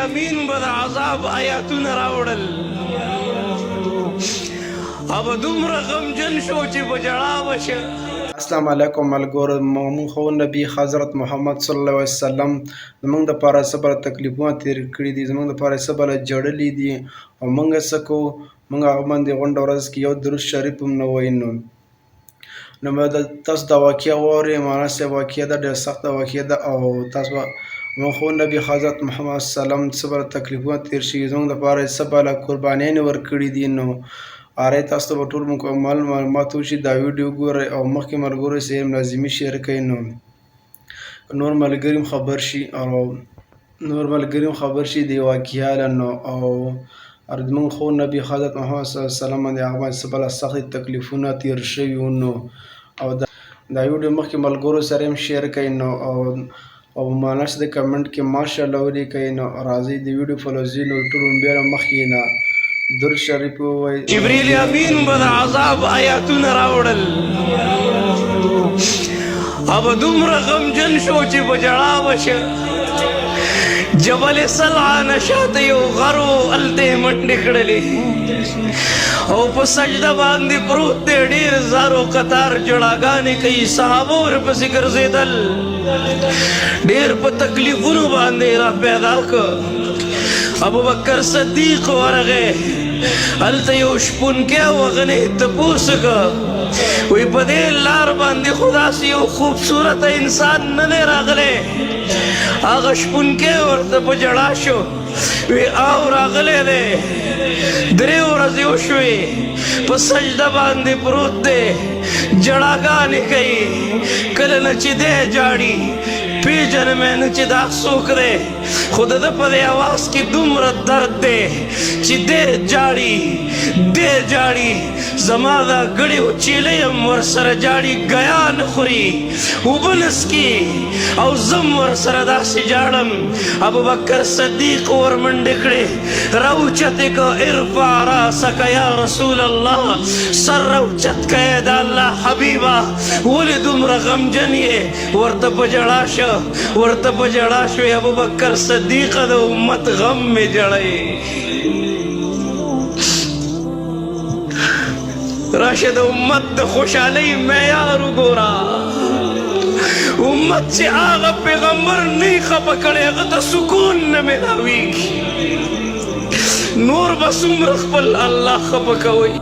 امین به د عذاب آیاتونه راوړل او دومره غمجن شو چې په ژړا وشه. السلام علیکم ملګرو، موږ خو نبی حضرت محمد صلی الله علیه وسلم زموږ دپاره څه بله تکلیفونه تېر کړي دي، زموږ دپاره څه بله جړلي دي او موږ څه کوو. موږ هغه باندې غونډه ورځ کې یو درود شریف هم نه وایو. نو تاسو دا واقعه واورئ. مولانا صاحب واقعه ده، ډېره سخته واقعه ده او تاسو موږ خو نبی حضرت محمد صلی الله علیه وسلم څه بله تکلیفونه تېر شوي، زموږ دپاره څه بله قربانیانې ورکړي دي. نو اره تاسو ته به ټول مکمل معلومات وشي. دا ویډیو ګورئ او مخکې ملګرو سره یې لازمي شیر کړئ، نو نور ملګري هم خبر شي د واقعیا له. نو او زموږ خو نبی حضرت محمد صلی الله علیه وسلم باندې هغه باندې څه بله سختې تکلیفونه تېر شوي وو. نو او دا ویډیو مخکې ملګرو سره هم شیر کړئ. نو او مولانا صاحب د کمنټ کې ماشاءالله ولیکئ. نو راځئ د ویډیو فلوزي نو ټول بیا مخکې نه درود شریف ووایئ. جبریل امین به د عذاب آیاتونه راوړل او دومره غمجن شو چې په ژړا وشه. جبل سلعه نه شاته یو غر و، هلته یې منډې کړلې او په سجده باندې پروت دی، ډېر زارو قطار جړاګانې کوي. صحابه ورپسې ګرځېدل، ډېر په تکلیفونو باندې را پیدا کړ. ابوبکر صدیق ورغی، هلته یو شپونکی و، هغه نه یې تپوس کړ، وایي په دې لار باندې خو داسې یو خوبصورته انسان نه دی راغلی. هغه شپونکی ورته په ژړا شو، وی او راغلی دی، 3 ورځې وشوې په سجده باندې پروت دی، ژړاګانې کوي. کله نه چې دی ژاړي پیژنم نه چې دا څوک دی، خو د ده په دې اواز کې دومره درد دی چې دی ژاړي. زما دا ګړې وچیلې هم ورسره ژاړي، ګیا نه خوري، اوبه نه څښي او زم ورسره داسې ژاړم. ابوبکر صدیق ورمنډې کړې، راوچتې که ارفع راسک یا رسول الله، سر راوچت که یې د الله حبیبه، ولې دومره غمجن یې؟ ورته په ژړا شوې. ابوبکر صدیق د امت غم مې جړی. راشه د امت د خوشحالۍ معیار وګوره. امت چې هغه پیغمبر نه یې خفه کړی، هغه ته سکون نه میلاویږي. نور به څومره خپل الله خفه کوئ.